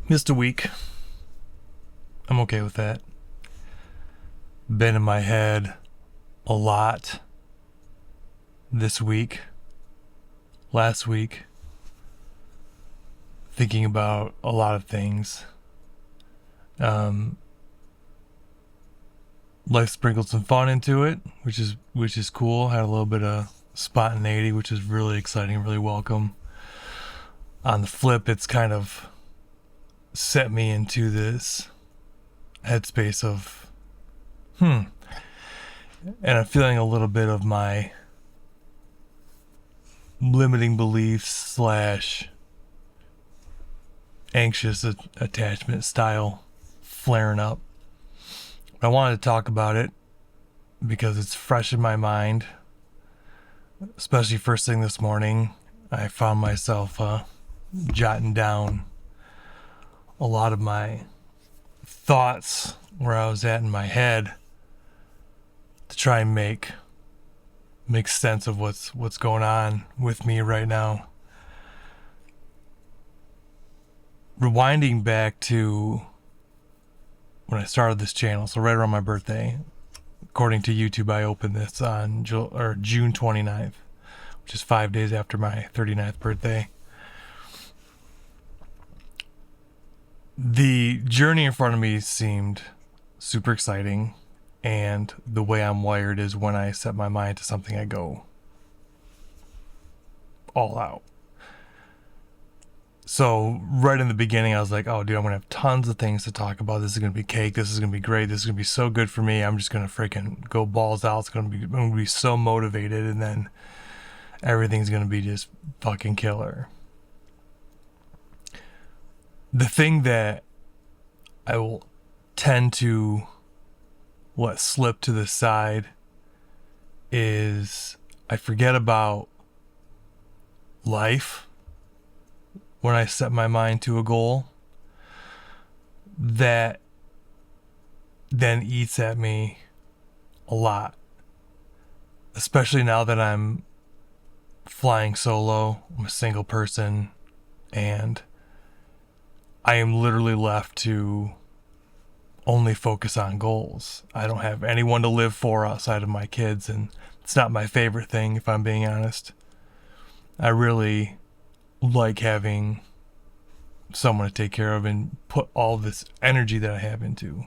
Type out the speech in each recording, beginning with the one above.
Missed a week. I'm okay with that. Been in my head a lot this week, last week, thinking about a lot of things. Life sprinkled some fun into it, which is cool. Had a little bit of spontaneity, which is really exciting, really welcome. On the flip, it's kind of set me into this headspace of and I'm feeling a little bit of my limiting beliefs slash anxious attachment style flaring up. I wanted to talk about it because it's fresh in my mind, especially first thing this morning. I found myself jotting down a lot of my thoughts where I was at in my head to try and make sense of what's going on with me right now. Rewinding back to when I started this channel, so right around my birthday, according to YouTube, I opened this on June 29th, which is 5 days after my 39th birthday. The journey in front of me seemed super exciting, and the way I'm wired is when I set my mind to something, I go all out. So right in the beginning, I was like, oh, dude, I'm going to have tons of things to talk about. This is going to be cake. This is going to be great. This is going to be so good for me. I'm just going to freaking go balls out. I'm going to be so motivated, and then everything's going to be just fucking killer. The thing that I will tend to let slip to the side is I forget about life when I set my mind to a goal. That then eats at me a lot, especially now that I'm flying solo. I'm a single person, and I am literally left to only focus on goals. I don't have anyone to live for outside of my kids, and it's not my favorite thing, if I'm being honest. I really like having someone to take care of and put all this energy that I have into.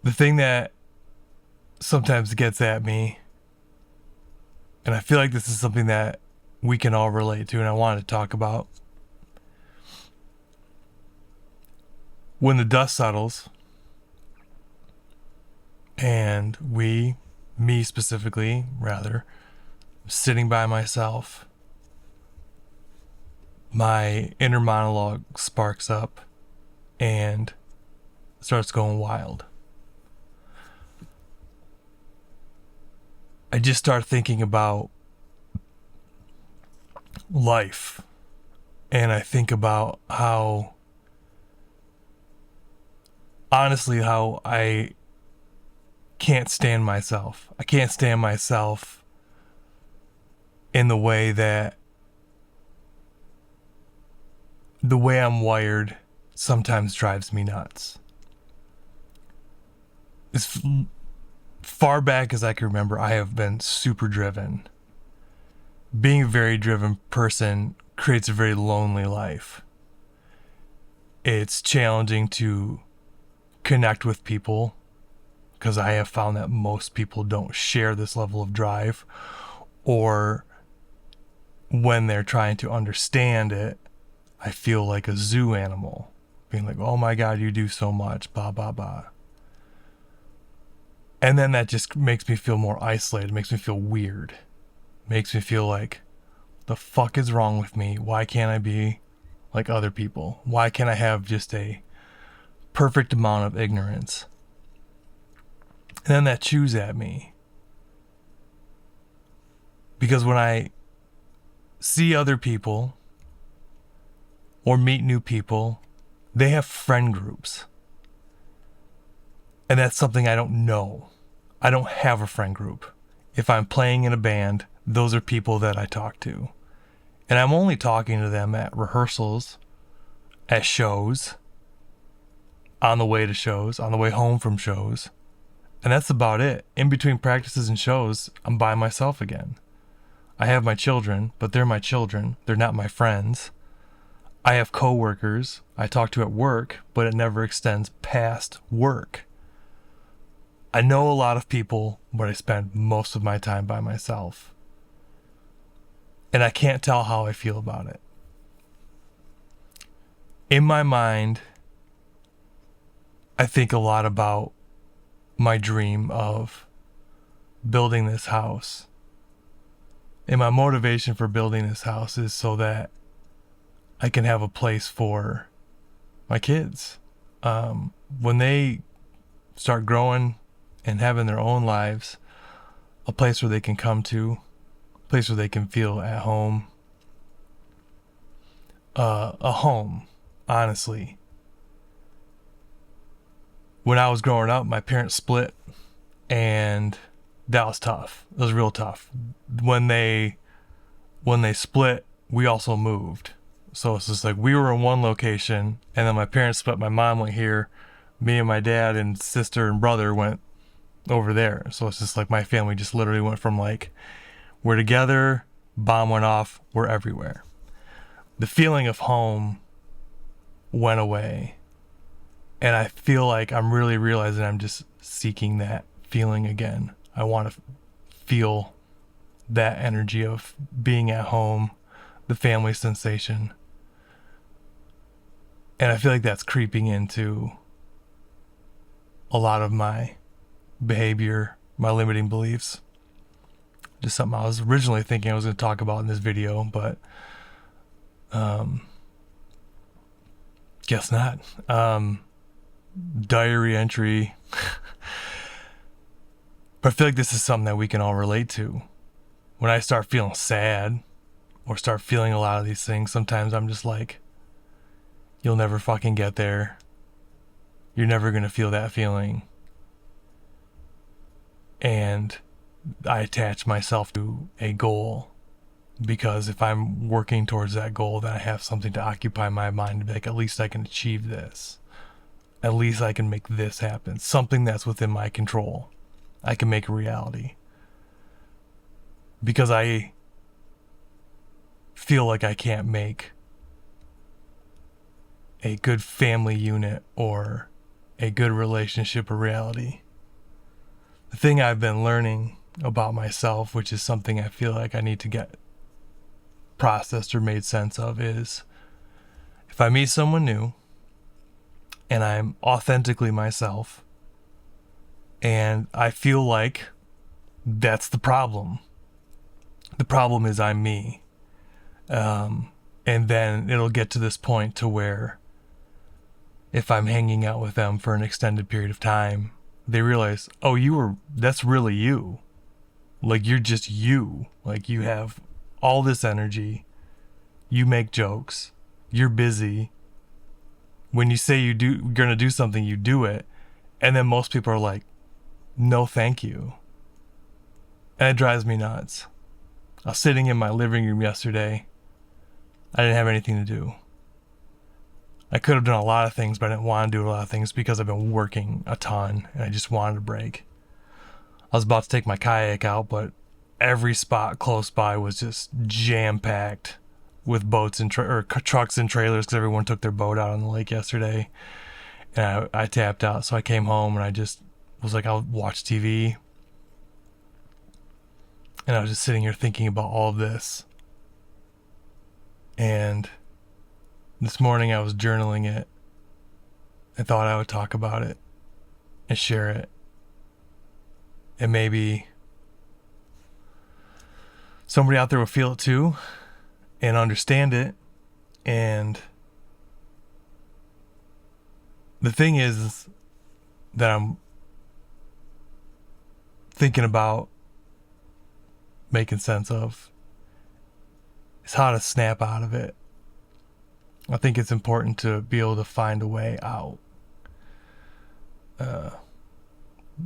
The thing that sometimes gets at me, and I feel like this is something that we can all relate to, and I wanted to talk about. When the dust settles, and me specifically, rather, sitting by myself, my inner monologue sparks up and starts going wild. I just start thinking about life, and I think about how I can't stand myself. I can't stand myself in the way I'm wired sometimes drives me nuts. As far back as I can remember, I have been super driven. Being a very driven person creates a very lonely life. It's challenging to connect with people because I have found that most people don't share this level of drive, or when they're trying to understand it, I feel like a zoo animal, being like, oh my God, you do so much, blah, blah, blah. And then that just makes me feel more isolated, makes me feel weird, makes me feel like, the fuck is wrong with me? Why can't I be like other people? Why can't I have just a perfect amount of ignorance? And then that chews at me. Because when I see other people or meet new people, they have friend groups. And that's something I don't know. I don't have a friend group. If I'm playing in a band, those are people that I talk to. And I'm only talking to them at rehearsals, at shows, on the way to shows, on the way home from shows. And that's about it. In between practices and shows, I'm by myself again. I have my children, but they're my children. They're not my friends. I have coworkers I talk to at work, but it never extends past work. I know a lot of people, but I spend most of my time by myself. And I can't tell how I feel about it. In my mind, I think a lot about my dream of building this house. And my motivation for building this house is so that I can have a place for my kids. When they start growing and having their own lives, a place where they can come to, a place where they can feel at home. A home, honestly. When I was growing up, my parents split, and that was tough. It was real tough. When they split, we also moved. So it's just like we were in one location, and then my parents split. My mom went here, me and my dad and sister and brother went over there. So it's just like my family just literally went from like, we're together, bomb went off, we're everywhere. The feeling of home went away. And I feel like I'm really realizing I'm just seeking that feeling again. I want to feel that energy of being at home, the family sensation. And I feel like that's creeping into a lot of my behavior, my limiting beliefs. Just something I was originally thinking I was going to talk about in this video, but guess not. Diary entry. But I feel like this is something that we can all relate to. When I start feeling sad or start feeling a lot of these things, sometimes I'm just like, you'll never fucking get there. You're never going to feel that feeling. And I attach myself to a goal, because if I'm working towards that goal, then I have something to occupy my mind to be like, at least I can achieve this. At least I can make this happen. Something that's within my control. I can make a reality. Because I feel like I can't make a good family unit or a good relationship a reality. The thing I've been learning about myself, which is something I feel like I need to get processed or made sense of, is if I meet someone new and I'm authentically myself, and I feel like that's the problem. The problem is I'm me. And then it'll get to this point to where if I'm hanging out with them for an extended period of time, they realize, oh, that's really you. Like, you're just you. Like, you have all this energy. You make jokes. You're busy. When you say you're gonna do something, you do it. And then most people are like, no, thank you. And it drives me nuts. I was sitting in my living room yesterday. I didn't have anything to do. I could have done a lot of things, but I didn't want to do a lot of things because I've been working a ton and I just wanted a break. I was about to take my kayak out, but every spot close by was just jam-packed with boats and trucks and trailers because everyone took their boat out on the lake yesterday. And I tapped out, so I came home and I just was like, I'll watch TV. And I was just sitting here thinking about all of this. And this morning I was journaling it. I thought I would talk about it and share it. And maybe somebody out there will feel it too and understand it. And the thing is that I'm thinking about making sense of is how to snap out of it. I think it's important to be able to find a way out.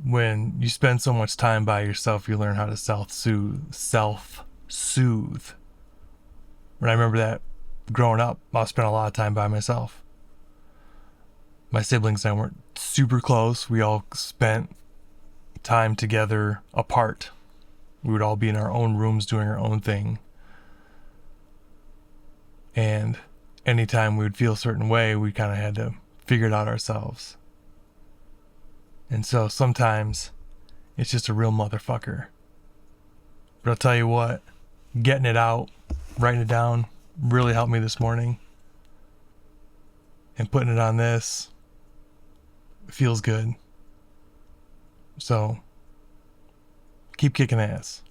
When you spend so much time by yourself, you learn how to self-soothe. But I remember that growing up, I spent a lot of time by myself. My siblings and I weren't super close. We all spent time together apart. We would all be in our own rooms doing our own thing. And anytime we would feel a certain way, we kind of had to figure it out ourselves. And so sometimes it's just a real motherfucker. But I'll tell you what, getting it out, writing it down, really helped me this morning. And putting it on this feels good. So keep kicking ass.